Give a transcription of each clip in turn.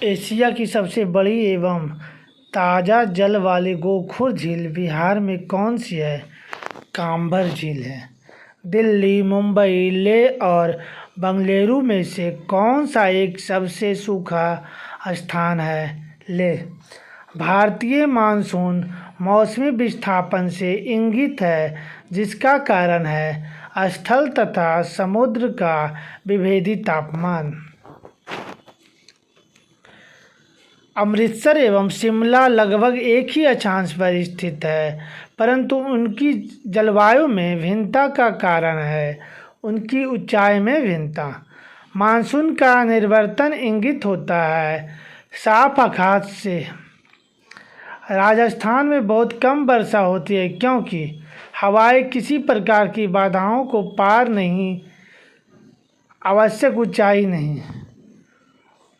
Asia की सबसे बड़ी एवं ताज़ा जल वाली गोखुर झील बिहार में कौन सी है? कांबर झील है। दिल्ली, मुंबई, लेह और बेंगलुरु में से कौन सा एक सबसे सूखा स्थान है? लेह। भारतीय मानसून मौसमी विस्थापन से इंगित है, जिसका कारण है स्थल तथा समुद्र का विभेदी तापमान। अमृतसर एवं शिमला लगभग एक ही अक्षांश पर स्थित है, परंतु उनकी जलवायु में भिन्नता का कारण है उनकी ऊंचाई में भिन्नता। मानसून का निर्वर्तन इंगित होता है साफ आकाश से। राजस्थान में बहुत कम वर्षा होती है क्योंकि हवाएं किसी प्रकार की बाधाओं को पार नहीं, आवश्यक ऊंचाई नहीं।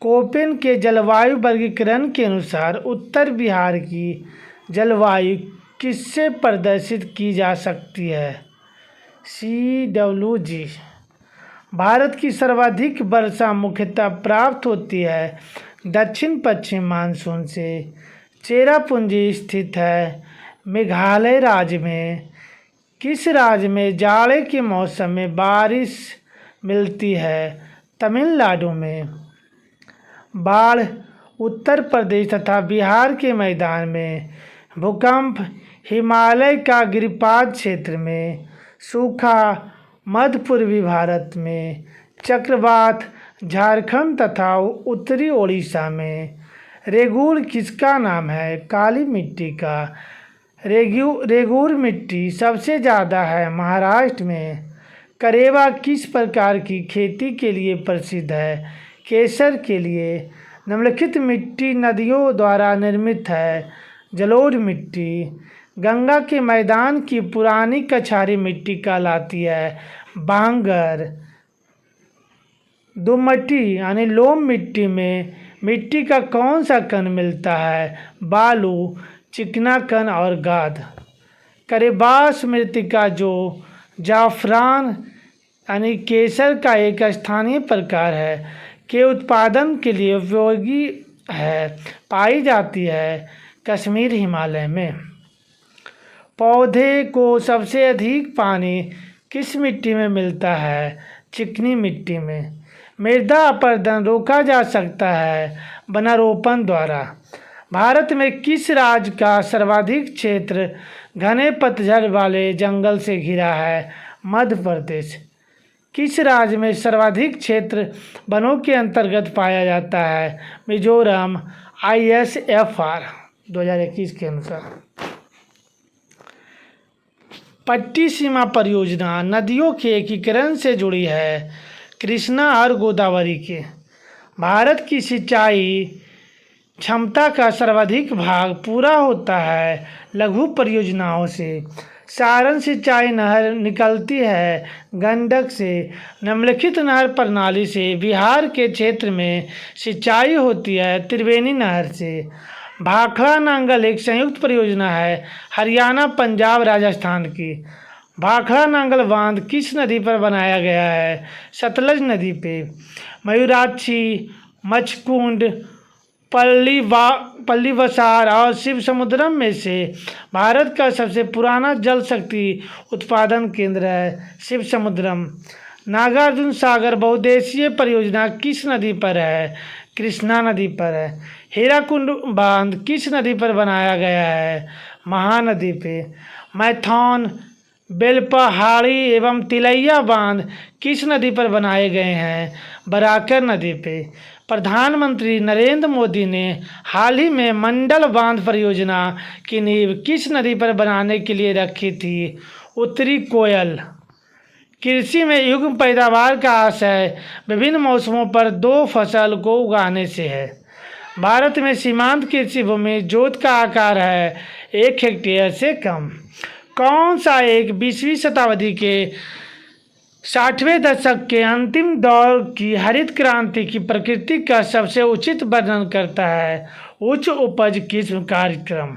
कोपेन के जलवायु वर्गीकरण के अनुसार उत्तर बिहार की जलवायु किससे प्रदर्शित की जा सकती है? CWG। भारत की सर्वाधिक वर्षा मुख्यतः प्राप्त होती है दक्षिण पश्चिम मानसून से। चेरापूंजी स्थित है मेघालय राज्य में। किस राज्य में जाड़े के मौसम में बारिश मिलती है? तमिलनाडु में। बाढ़ उत्तर प्रदेश तथा बिहार के मैदान में। भूकंप हिमालय का गिरिपाद क्षेत्र में। सूखा मध्य पूर्वी भारत में। चक्रवात झारखंड तथा उत्तरी ओडिशा में। रेगूर किसका नाम है? काली मिट्टी का। रेगूर मिट्टी सबसे ज़्यादा है महाराष्ट्र में। करेवा किस प्रकार की खेती के लिए प्रसिद्ध है? केसर के लिए। निम्नलिखित मिट्टी नदियों द्वारा निर्मित है? जलोढ़ मिट्टी। गंगा के मैदान की पुरानी कछारी मिट्टी कहलाती है बांगर। दोमट्टी यानी लोम मिट्टी में मिट्टी का कौन सा कण मिलता है? बालू, चिकना कण और गाद। करेबास मृत्तिका जो जाफरान यानी केसर का एक स्थानीय प्रकार है के उत्पादन के लिए उपयोगी है, पाई जाती है कश्मीर हिमालय में। पौधे को सबसे अधिक पानी किस मिट्टी में मिलता है? चिकनी मिट्टी में। मृदा अपरदन रोका जा सकता है वनारोपण द्वारा। भारत में किस राज्य का सर्वाधिक क्षेत्र घने पतझड़ वाले जंगल से घिरा है? मध्य प्रदेश। किस राज्य में सर्वाधिक क्षेत्र वनों के अंतर्गत पाया जाता है? मिजोरम। ISFR 2021 के अनुसार। पट्टी सीमा परियोजना नदियों के एकीकरण से जुड़ी है कृष्णा और गोदावरी के। भारत की सिंचाई क्षमता का सर्वाधिक भाग पूरा होता है लघु परियोजनाओं से। सारण सिंचाई नहर निकलती है गंडक से। निम्नलिखित नहर प्रणाली से बिहार के क्षेत्र में सिंचाई होती है त्रिवेणी नहर से। भाखड़ा नांगल एक संयुक्त परियोजना है हरियाणा, पंजाब, राजस्थान की। भाखड़ा नांगल बांध किस नदी पर बनाया गया है? सतलज नदी पे। मयूराक्षी, मच्छकुंड, पल्लीवसार और शिव समुद्रम में से भारत का सबसे पुराना जल शक्ति उत्पादन केंद्र है शिव समुद्रम। नागार्जुन सागर बहुउद्देशीय परियोजना किस नदी पर है? कृष्णा नदी पर है। हीराकुंड बांध किस नदी पर बनाया गया है? महानदी पे। मैथौन, बेलपहाड़ी एवं तिलैया बांध किस नदी पर बनाए गए हैं? बराकर नदी पे। प्रधानमंत्री नरेंद्र मोदी ने हाल ही में मंडल बांध परियोजना की नींव किस नदी पर बनाने के लिए रखी थी? उत्तरी कोयल। कृषि में युग्म पैदावार का आशय विभिन्न मौसमों पर 2 फसल को उगाने से है। भारत में सीमांत कृषि भूमि जोत का आकार है 1 हेक्टेयर से कम। कौन सा एक 20वीं शताब्दी के 60वें दशक के अंतिम दौर की हरित क्रांति की प्रकृति का सबसे उचित वर्णन करता है? उच्च उपज किस्म कार्यक्रम।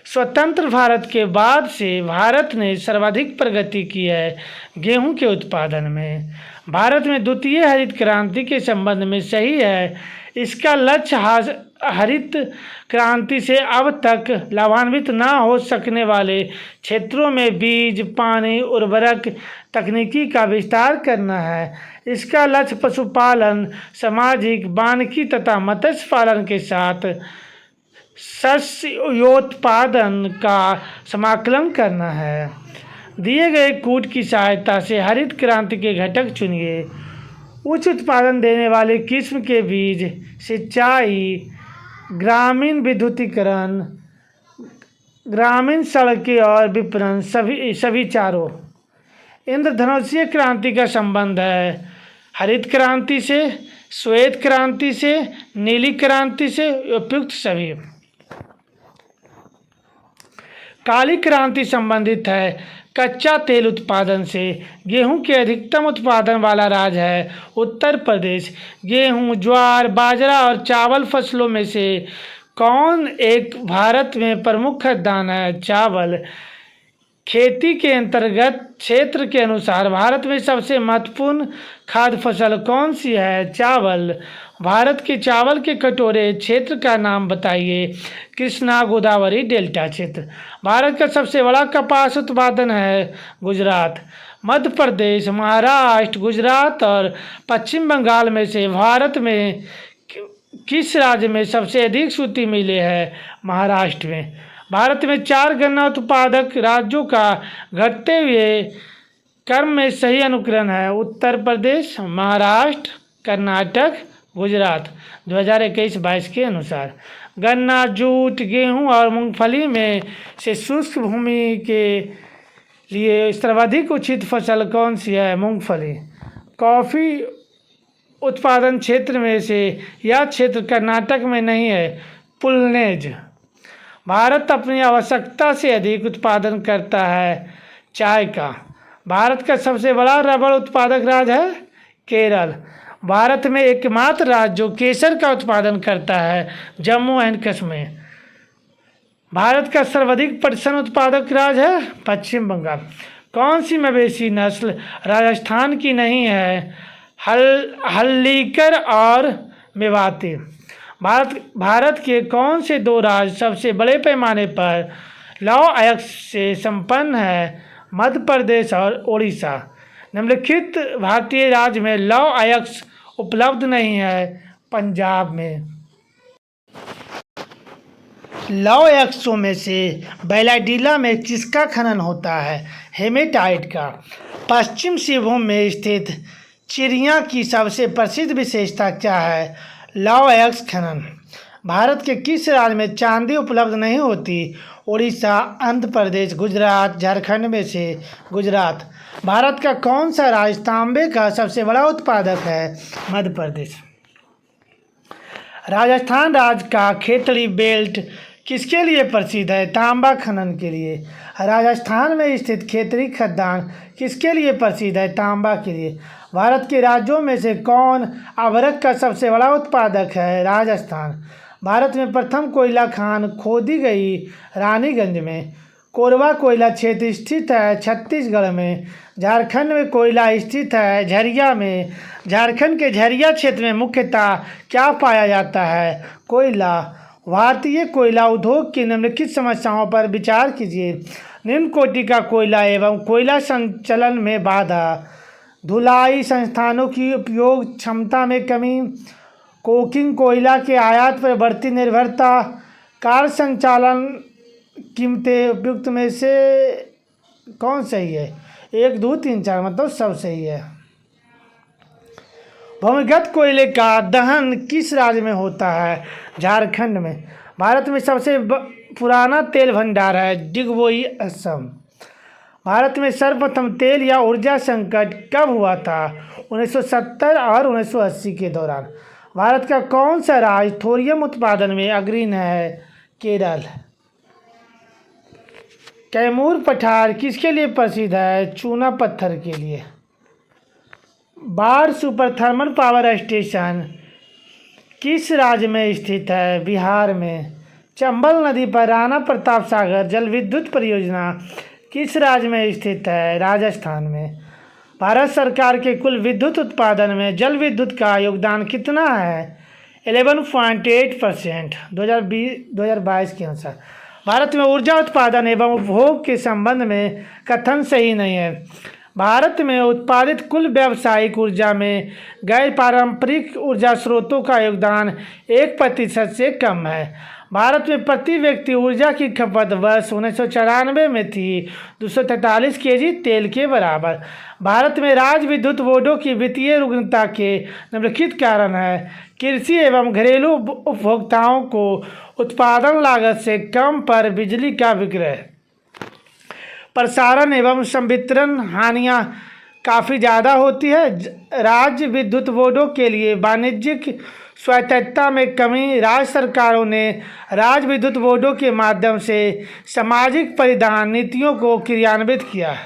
स्वतंत्र भारत के बाद से भारत ने सर्वाधिक प्रगति की है गेहूं के उत्पादन में। भारत में द्वितीय हरित क्रांति के संबंध में सही है। इसका लक्ष्य हरित क्रांति से अब तक लाभान्वित न हो सकने वाले क्षेत्रों में बीज, पानी, उर्वरक तकनीकी का विस्तार करना है। इसका लक्ष्य पशुपालन, सामाजिक, वानिकी तथा मत्स्य पालन के साथ शस्योत्पादन का समाकलन करना है। दिए गए कूट की सहायता से हरित क्रांति के घटक चुनिए। उच्च उत्पादन देने वाले किस्म के बीज, सिंचाई, ग्रामीण विद्युतीकरण, ग्रामीण सड़कें और विपणन सभी चारों। इंद्रधनुषीय क्रांति का संबंध है हरित क्रांति से, श्वेत क्रांति से, नीली क्रांति से, उपयुक्त सभी। काली क्रांति संबंधित है कच्चा तेल उत्पादन से। गेहूं के अधिकतम उत्पादन वाला राज्य है उत्तर प्रदेश। गेहूं, ज्वार, बाजरा और चावल फसलों में से कौन एक भारत में प्रमुख खाद्यान्न है? चावल। खेती के अंतर्गत क्षेत्र के अनुसार भारत में सबसे महत्वपूर्ण खाद्य फसल कौन सी है? चावल। भारत के चावल के कटोरे क्षेत्र का नाम बताइए। कृष्णा गोदावरी डेल्टा क्षेत्र। भारत का सबसे बड़ा कपास उत्पादन है गुजरात। मध्य प्रदेश, महाराष्ट्र, गुजरात और पश्चिम बंगाल में से भारत में किस राज्य में सबसे अधिक सूती मिलें हैं? महाराष्ट्र में। भारत में 4 गन्ना उत्पादक राज्यों का घटते हुए क्रम में सही अनुक्रम है उत्तर प्रदेश, महाराष्ट्र, कर्नाटक, गुजरात 2021-22 के अनुसार। गन्ना, जूट, गेहूं और मूंगफली में से शुष्क भूमि के लिए सर्वाधिक उचित फसल कौन सी है? मूंगफली। कॉफ़ी उत्पादन क्षेत्र में से यह क्षेत्र कर्नाटक में नहीं है, पुलनेज। भारत अपनी आवश्यकता से अधिक उत्पादन करता है चाय का। भारत का सबसे बड़ा रबड़ उत्पादक राज्य है केरल। भारत में एकमात्र राज्य जो केसर का उत्पादन करता है जम्मू एंड कश्मीर। भारत का सर्वाधिक पटसन उत्पादक राज्य है पश्चिम बंगाल। कौन सी मवेशी नस्ल राजस्थान की नहीं है? हल्लीकर और मेवाती। भारत के कौन से 2 राज्य सबसे बड़े पैमाने पर लौह अयस्क से संपन्न है? मध्य प्रदेश और ओडिशा। निम्नलिखित भारतीय राज्य में लौह अयस्क उपलब्ध नहीं है? पंजाब में। लौह अयस्कों में से बैलाडीला में किसका खनन होता है? हेमेटाइट का। पश्चिम सिंहभूम में स्थित चिड़िया की सबसे प्रसिद्ध विशेषता क्या है? लौह अयस्क खनन। भारत के किस राज्य में चांदी उपलब्ध नहीं होती? उड़ीसा, आंध्र प्रदेश, गुजरात। झारखंड में से गुजरात। भारत का कौन सा राज्य तांबे का सबसे बड़ा उत्पादक है? मध्य प्रदेश। राजस्थान राज्य का खेतड़ी बेल्ट किसके लिए प्रसिद्ध है? तांबा खनन के लिए। राजस्थान में स्थित खेतड़ी खदान किसके लिए प्रसिद्ध है? तांबा के लिए। भारत के राज्यों में से कौन अभ्रक का सबसे बड़ा उत्पादक है? राजस्थान। भारत में प्रथम कोयला खान खोदी गई रानीगंज में। कोरबा कोयला क्षेत्र स्थित है छत्तीसगढ़ में। झारखंड में कोयला स्थित है झरिया में। झारखंड के झरिया क्षेत्र में मुख्यतः क्या पाया जाता है? कोयला। भारतीय कोयला उद्योग की निम्नलिखित समस्याओं पर विचार कीजिए। निम्न कोटि का कोयला एवं कोयला संचलन में बाधा, धुलाई संस्थानों की उपयोग क्षमता में कमी, कोकिंग कोयला के आयात पर बढ़ती निर्भरता, कार संचालन कीमतें। उपयुक्त में से कौन सही है? 1, 2, 3, 4 मतलब सब सही है। भूमिगत कोयले का दहन किस राज्य में होता है? झारखंड में। भारत में सबसे पुराना तेल भंडार है डिगबोई, असम। भारत में सर्वप्रथम तेल या ऊर्जा संकट कब हुआ था? 1970 और 1980 के दौरान। भारत का कौन सा राज्य थोरियम उत्पादन में अग्रणी है? केरल। कैमूर पठार किसके लिए प्रसिद्ध है? चूना पत्थर के लिए। बाढ़ सुपर थर्मल पावर स्टेशन किस राज्य में स्थित है? बिहार में। चंबल नदी पर राणा प्रताप सागर जल विद्युत परियोजना किस राज्य में स्थित है? राजस्थान में। भारत सरकार के कुल विद्युत उत्पादन में जल विद्युत का योगदान कितना है? 11.8%। 2022 के अनुसार भारत में ऊर्जा उत्पादन एवं उपभोग के संबंध में कथन सही नहीं है। भारत में उत्पादित कुल व्यावसायिक ऊर्जा में गैर पारंपरिक ऊर्जा स्रोतों का योगदान 1% से कम है। भारत में प्रति व्यक्ति ऊर्जा की खपत वर्ष 1994 में थी 243 केजी तेल के बराबर। भारत में राज्य विद्युत बोर्डों की वित्तीय रुग्णता के निम्नलिखित कारण है। कृषि एवं घरेलू उपभोक्ताओं को उत्पादन लागत से कम पर बिजली का विक्रय, प्रसारण एवं संवितरण हानियाँ काफ़ी ज़्यादा होती है। राज्य विद्युत बोर्डों के लिए वाणिज्यिक स्वायत्तता में कमी। राज्य सरकारों ने राज्य विद्युत बोर्डों के माध्यम से सामाजिक परिधान नीतियों को क्रियान्वित किया।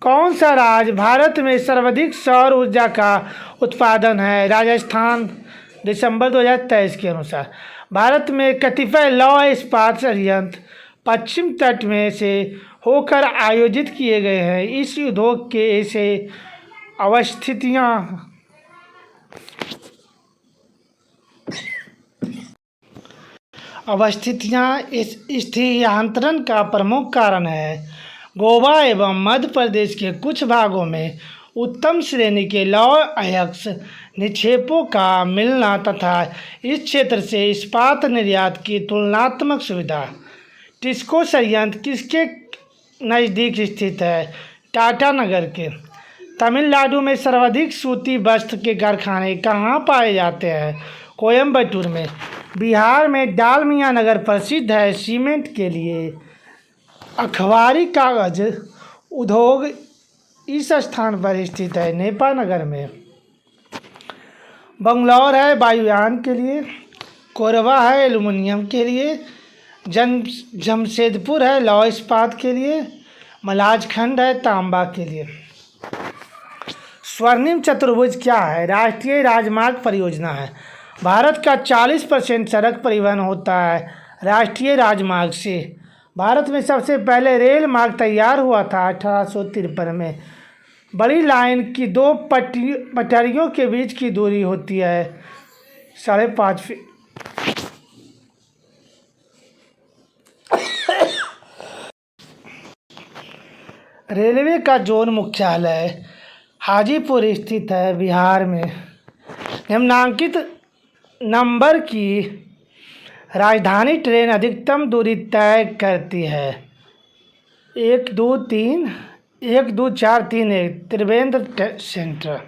कौन सा राज्य भारत में सर्वाधिक सौर ऊर्जा का उत्पादन है? राजस्थान। दिसंबर 2023 के अनुसार भारत में कतिपय लौह इस्पात संयंत्र पश्चिम तट में से होकर आयोजित किए गए हैं। इस उद्योग के ऐसे अवस्थितियाँ इस स्थानांतरण का प्रमुख कारण है। गोवा एवं मध्य प्रदेश के कुछ भागों में उत्तम श्रेणी के लौह अयस्क निक्षेपों का मिलना तथा इस क्षेत्र से इस्पात निर्यात की तुलनात्मक सुविधा। टिस्को संयंत्र किसके नज़दीक स्थित है? टाटानगर के। तमिलनाडु में सर्वाधिक सूती वस्त्र के कारखाने कहाँ पाए जाते हैं? कोयम्बटूर में। बिहार में डालमिया नगर प्रसिद्ध है सीमेंट के लिए। अखबारी कागज उद्योग इस स्थान पर स्थित है नेपानगर में। बंगलौर है वायुयान के लिए। कोरबा है एल्युमिनियम के लिए। जमशेदपुर है लौह इस्पात के लिए। मलाजखंड है तांबा के लिए। स्वर्णिम चतुर्भुज क्या है? राष्ट्रीय राजमार्ग परियोजना है। भारत का 40% सड़क परिवहन होता है राष्ट्रीय राजमार्ग से। भारत में सबसे पहले रेल मार्ग तैयार हुआ था 1853 में। बड़ी लाइन की दो पटरियों के बीच की दूरी होती है 5.5 फीट। रेलवे का जोन मुख्यालय हाजीपुर स्थित है बिहार में। निम्नांकित नंबर की राजधानी ट्रेन अधिकतम दूरी तय करती है? 1 2 3 1 2 4 3 1 त्रिवेंद्र सेंटर।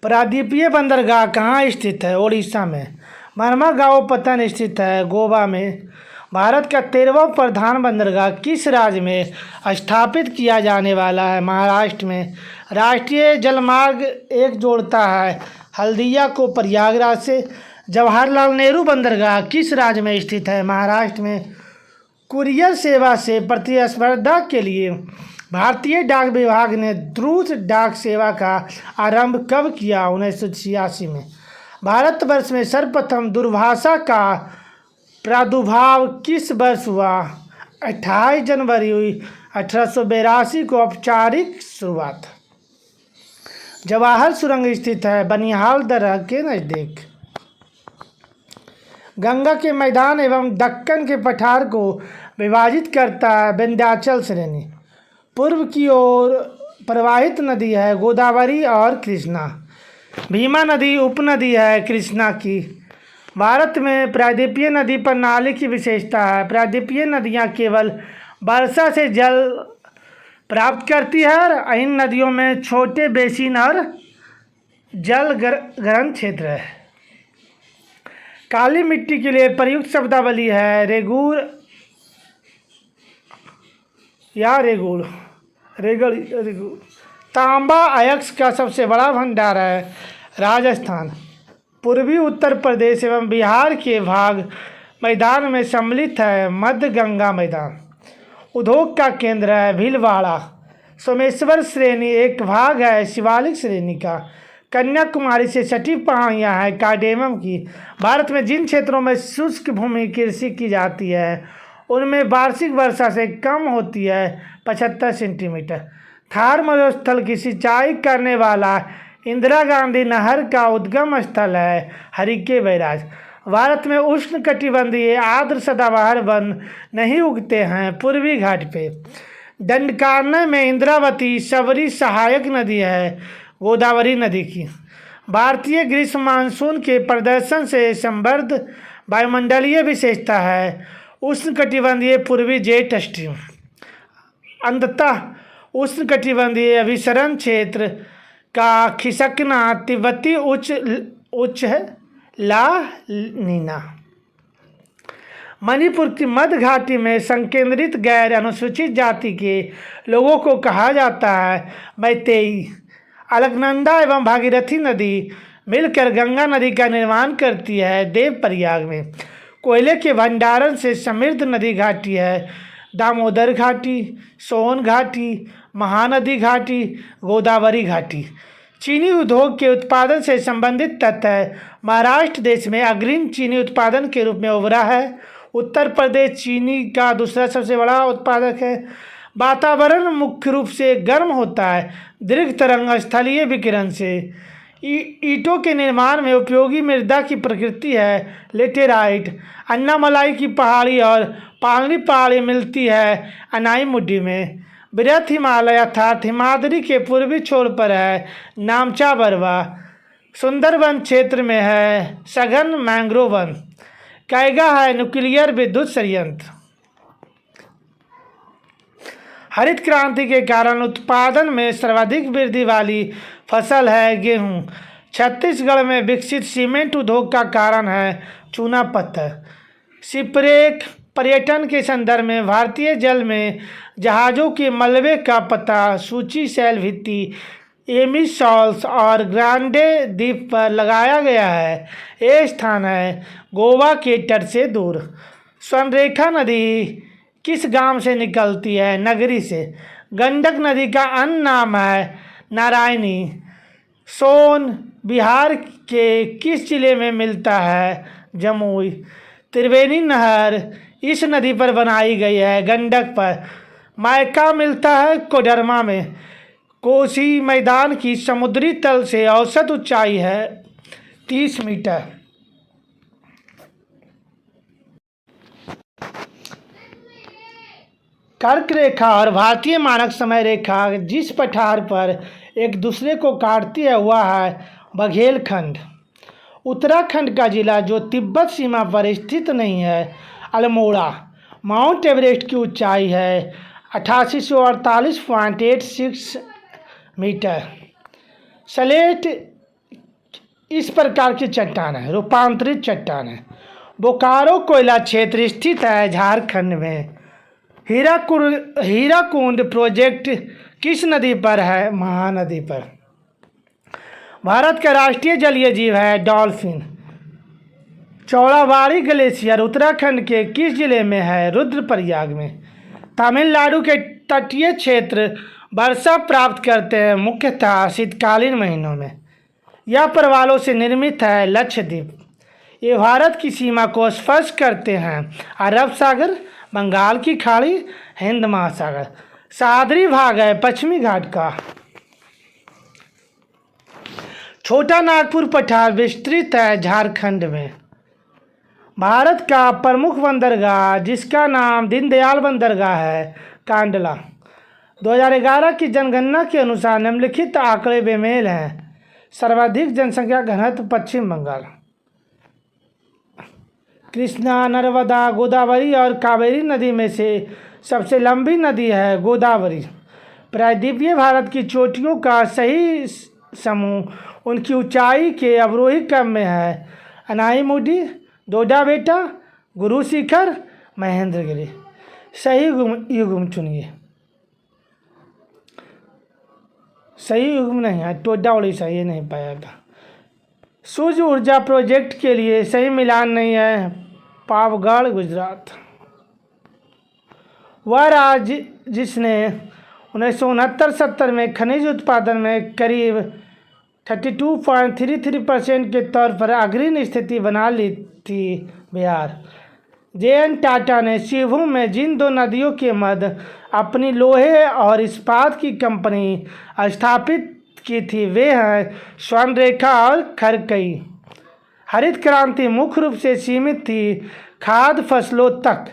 प्रायद्वीपीय बंदरगाह कहाँ स्थित है? उड़ीसा में। मर्मागांवपत्तन स्थित है गोवा में। भारत का 13वां प्रधान बंदरगाह किस राज्य में स्थापित किया जाने वाला है? महाराष्ट्र में। राष्ट्रीय जलमार्ग 1 जोड़ता है हल्दिया को प्रयागराज से। जवाहरलाल नेहरू बंदरगाह किस राज्य में स्थित है? महाराष्ट्र में। कुरियर सेवा से प्रतिस्पर्धा के लिए भारतीय डाक विभाग ने द्रुत डाक सेवा का आरंभ कब किया? 1986 में। भारतवर्ष में सर्वप्रथम दूरभाषा का प्रादुर्भाव किस वर्ष हुआ? 28 जनवरी 1882 को औपचारिक शुरुआत। जवाहर सुरंग स्थित है बनिहाल दर्रा के नज़दीक। गंगा के मैदान एवं दक्कन के पठार को विभाजित करता है विंध्याचल श्रेणी। पूर्व की ओर प्रवाहित नदी है गोदावरी और कृष्णा। भीमा नदी उपनदी है कृष्णा की। भारत में प्रायद्वीपीय नदी प्रणाली की विशेषता है। प्रायद्वीपीय नदियाँ केवल वर्षा से जल प्राप्त करती है और इन नदियों में छोटे बेसिन और जल ग्रहण क्षेत्र है। काली मिट्टी के लिए प्रयुक्त शब्दावली है रेगुड़ या रेगुड़। तांबा अयस्क का सबसे बड़ा भंडार है राजस्थान। पूर्वी उत्तर प्रदेश एवं बिहार के भाग मैदान में सम्मिलित है मध्य गंगा मैदान। उद्योग का केंद्र है भीलवाड़ा। सोमेश्वर श्रेणी एक भाग है शिवालिक श्रेणी का। कन्याकुमारी से सटी पहाड़ियाँ हैं कार्डेमम की। भारत में जिन क्षेत्रों में शुष्क भूमि कृषि की जाती है उनमें वार्षिक वर्षा से कम होती है 75 सेंटीमीटर। थार मरुस्थल की सिंचाई करने वाला इंदिरा गांधी नहर का उद्गम स्थल है हरिके बैराज। भारत में उष्ण कटिबंधीय आर्द्र सदाबहार वन नहीं उगते हैं। पूर्वी घाट पे दंडकारण्य में इंद्रावती सबरी सहायक नदी है गोदावरी नदी की। भारतीय ग्रीष्म मानसून के प्रदर्शन से समृद्ध वायुमंडलीय विशेषता है उष्णकटिबंधीय पूर्वी जेट स्ट्रीम। अंततः उष्णकटिबंधीय अभिसरण क्षेत्र का खिसकना तिब्बती उच्च है ला नीना। मणिपुर की मध्य घाटी में संकेंद्रित गैर अनुसूचित जाति के लोगों को कहा जाता है मैतेई। अलकनंदा एवं भागीरथी नदी मिलकर गंगा नदी का निर्माण करती है। देवप्रयाग में कोयले के भंडारण से समृद्ध नदी घाटी है दामोदर घाटी, सोन घाटी, महानदी घाटी, गोदावरी घाटी। चीनी उद्योग के उत्पादन से संबंधित तथ्य महाराष्ट्र देश में अग्रणी चीनी उत्पादन के रूप में उभरा है। उत्तर प्रदेश चीनी का दूसरा सबसे बड़ा उत्पादक है। वातावरण मुख्य रूप से गर्म होता है दीर्घ तरंग स्थलीय विकिरण से। ईंटों के निर्माण में उपयोगी मृदा की प्रकृति है लेटेराइट। अन्नामलाई की पहाड़ी और पालनी पहाड़ी मिलती है अनाईमुड्डी में। बृहत हिमालय अर्थात हिमाद्री के पूर्वी छोर पर है नामचा बरवा। सुंदरबन क्षेत्र में है सघन मैंग्रोव वन। कैगा है न्यूक्लियर विद्युत संयंत्र। हरित क्रांति के कारण उत्पादन में सर्वाधिक वृद्धि वाली फसल है गेहूं। छत्तीसगढ़ में विकसित सीमेंट उद्योग का कारण है चूना पत्थर। शिपरेक पर्यटन के संदर्भ में भारतीय जल में जहाज़ों के मलबे का पता सूची शैल भित्ति एमी सॉल्स और ग्रांडे द्वीप पर लगाया गया है। ये स्थान है गोवा के तट से दूर। स्वर्णरेखा नदी किस गांव से निकलती है? नगरी से। गंडक नदी का अन्य नाम है नारायणी। सोन बिहार के किस जिले में मिलता है? जमुई। त्रिवेणी नहर इस नदी पर बनाई गई है गंडक पर। मायका मिलता है कोडरमा में। कोसी मैदान की समुद्री तल से औसत ऊंचाई है 30 मीटर। कर्क रेखा और भारतीय मानक समय रेखा जिस पठार पर एक दूसरे को काटती है वह है बघेलखंड। उत्तराखंड का जिला जो तिब्बत सीमा पर स्थित नहीं है अल्मोड़ा। माउंट एवरेस्ट की ऊंचाई है 8848.86 मीटर। स्लेट इस प्रकार की चट्टान है रूपांतरित चट्टान है। बोकारो कोयला क्षेत्र स्थित है झारखंड में। हीराकुंड प्रोजेक्ट किस नदी पर है? महानदी पर। भारत का राष्ट्रीय जलीय जीव है डॉल्फिन। चौड़ाबाड़ी ग्लेशियर उत्तराखंड के किस जिले में है? रुद्रप्रयाग में। तमिलनाडु के तटीय क्षेत्र वर्षा प्राप्त करते हैं मुख्यतः शीतकालीन महीनों में। यह प्रवालों से निर्मित है लक्षद्वीप। ये भारत की सीमा को स्पर्श करते हैं अरब सागर, बंगाल की खाड़ी, हिंद महासागर। सहाद्री भाग है पश्चिमी घाट का। छोटा नागपुर पठार विस्तृत है झारखंड में। भारत का प्रमुख बंदरगाह जिसका नाम दीनदयाल बंदरगाह है कांडला। 2011 की जनगणना के अनुसार निम्नलिखित आंकड़े बेमेल हैं। सर्वाधिक जनसंख्या घनत्व पश्चिम बंगाल। कृष्णा, नर्मदा, गोदावरी और कावेरी नदी में से सबसे लंबी नदी है गोदावरी। प्रायद्वीपीय भारत की चोटियों का सही समूह उनकी ऊंचाई के अवरोही क्रम में है अनाईमुडी, डोडा बेटा, गुरु शिखर, महेंद्रगिरी। सही युग्म चुनिए। सही युग्म नहीं है टोडा उड़ीसा, ये नहीं पाया था। सूर्य ऊर्जा प्रोजेक्ट के लिए सही मिलान नहीं है पावगढ़ गुजरात। वह राज्य जिसने 1969-70 में खनिज उत्पादन में करीब 32.33% के तौर पर अग्रणी स्थिति बना ली थी बिहार। जे.एन. टाटा ने शिवभूमि में जिन दो नदियों के मध्य अपनी लोहे और इस्पात की कंपनी स्थापित की थी वे हैं स्वर्णरेखा और खरकई। हरित क्रांति मुख्य रूप से सीमित थी खाद्य फसलों तक।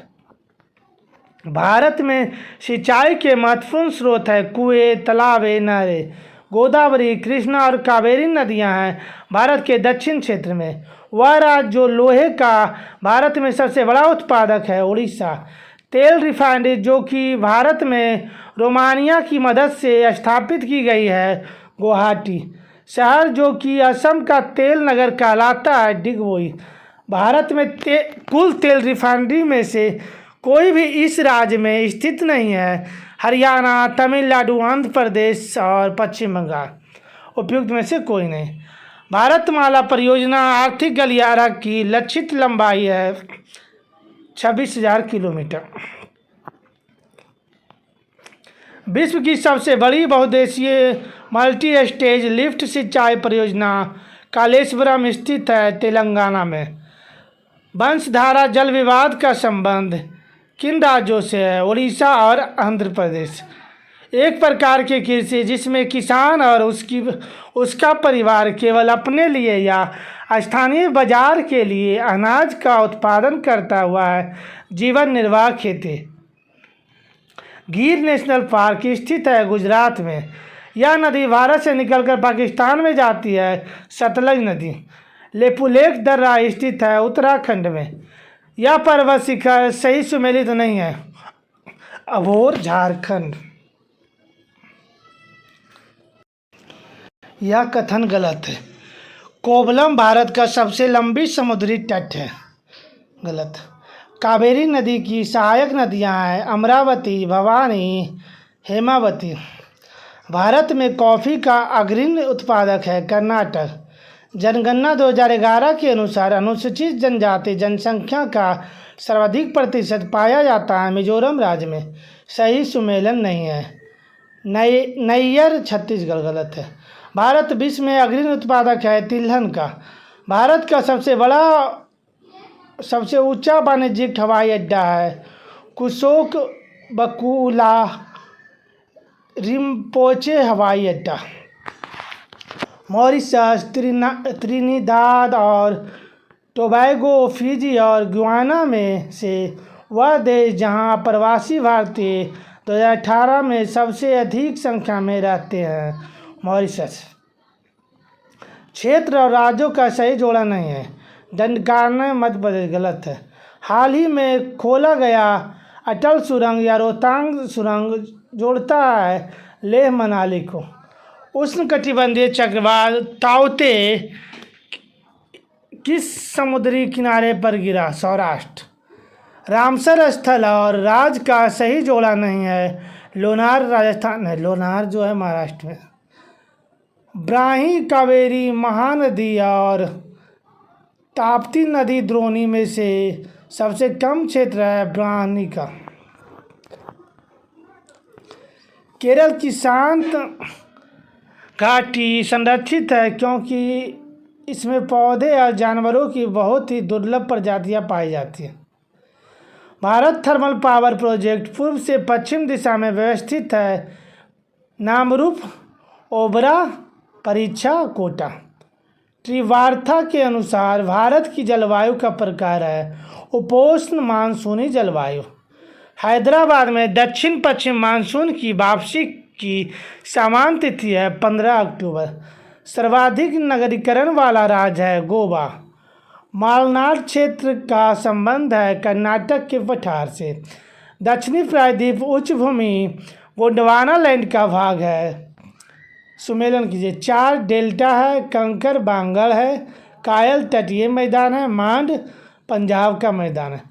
भारत में सिंचाई के महत्वपूर्ण स्रोत है कुएं, तालाबें, नहरें। गोदावरी, कृष्णा और कावेरी नदियां हैं भारत के दक्षिण क्षेत्र में। वह राज्य जो लोहे का भारत में सबसे बड़ा उत्पादक है उड़ीसा। तेल रिफाइनरी जो कि भारत में रोमानिया की मदद से स्थापित की गई है गुवाहाटी। शहर जो कि असम का तेल नगर कहलाता है डिगबोई। भारत में कुल तेल रिफाइनरी में से कोई भी इस राज्य में स्थित नहीं है। हरियाणा, तमिलनाडु, आंध्र प्रदेश और पश्चिम बंगाल उपयुक्त में से कोई नहीं। भारतमाला परियोजना आर्थिक गलियारा की लक्षित लंबाई है 26,000 किलोमीटर। विश्व की सबसे बड़ी बहुउद्देशीय मल्टी स्टेज लिफ्ट सिंचाई परियोजना कालेश्वरम स्थित है तेलंगाना में। वंशधारा जल विवाद का संबंध किन राज्यों से है? उड़ीसा और आंध्र प्रदेश। एक प्रकार की कृषि जिसमें किसान और उसका परिवार केवल अपने लिए या स्थानीय बाजार के लिए अनाज का उत्पादन करता हुआ है जीवन निर्वाह खेती। गिर नेशनल पार्क स्थित है गुजरात में। यह नदी भारत से निकलकर पाकिस्तान में जाती है सतलज नदी। लेपुलेख दर्रा स्थित है उत्तराखंड में। यह पर्वत शिखर सही सुमेलित नहीं है अबोर झारखंड। यह कथन गलत है। कोवलम भारत का सबसे लंबी समुद्री तट है। गलत। कावेरी नदी की सहायक नदियां हैं अमरावती, भवानी, हेमावती। भारत में कॉफ़ी का अग्रणी उत्पादक है कर्नाटक। जनगणना 2011 के अनुसार अनुसूचित जनजाति जनसंख्या का सर्वाधिक प्रतिशत पाया जाता है मिजोरम राज्य में। सही सुमेलन नहीं है। नैयर छत्तीसगढ़। गलत है। भारत विश्व में अग्रणी उत्पादक है तिलहन का। भारत का सबसे ऊंचा वाणिज्यिक हवाई अड्डा है कुशोक बकुला रिम्पोचे हवाई अड्डा। मॉरिशस, त्रिनिदाद और टोबैगो, फिजी और गुयाना में से वह देश जहां प्रवासी भारतीय 2018 में सबसे अधिक संख्या में रहते हैं मॉरिशस। क्षेत्र और राज्यों का सही जोड़ा नहीं है। दंडकारण्य मध्य प्रदेश। गलत है। हाल ही में खोला गया अटल सुरंग या रोहतांग सुरंग जोड़ता है लेह मनाली को। उष्णकटिबंधीय चक्रवात ताउते किस समुद्री किनारे पर गिरा? सौराष्ट्र। रामसर स्थल और राज्य का सही जोड़ा नहीं है। लोनार राजस्थान है। लोनार जो है महाराष्ट्र में। ब्राह्मी, कावेरी, महानदी और ताप्ती नदी द्रोणी में से सबसे कम क्षेत्र है ब्राह्मणी का। केरल की शांत घाटी संरक्षित है क्योंकि इसमें पौधे और जानवरों की बहुत ही दुर्लभ प्रजातियां पाई जाती हैं। भारत थर्मल पावर प्रोजेक्ट पूर्व से पश्चिम दिशा में व्यवस्थित है नामरूप, ओबरा, परीक्षा, कोटा। त्रिवार्था के अनुसार भारत की जलवायु का प्रकार है उपोष्ण मानसूनी जलवायु। हैदराबाद में दक्षिण पश्चिम मानसून की वापसी की सामान्य तिथि है 15 अक्टूबर। सर्वाधिक नगरीकरण वाला राज्य है गोवा। मालनाड क्षेत्र का संबंध है कर्नाटक के पठार से। दक्षिणी प्रायद्वीप उच्च भूमि गोंडवाना लैंड का भाग है। सुमेलन कीजिए। 4 डेल्टा है, कंकर बांगड़ है, कायल तटीय मैदान है, मांड पंजाब का मैदान है।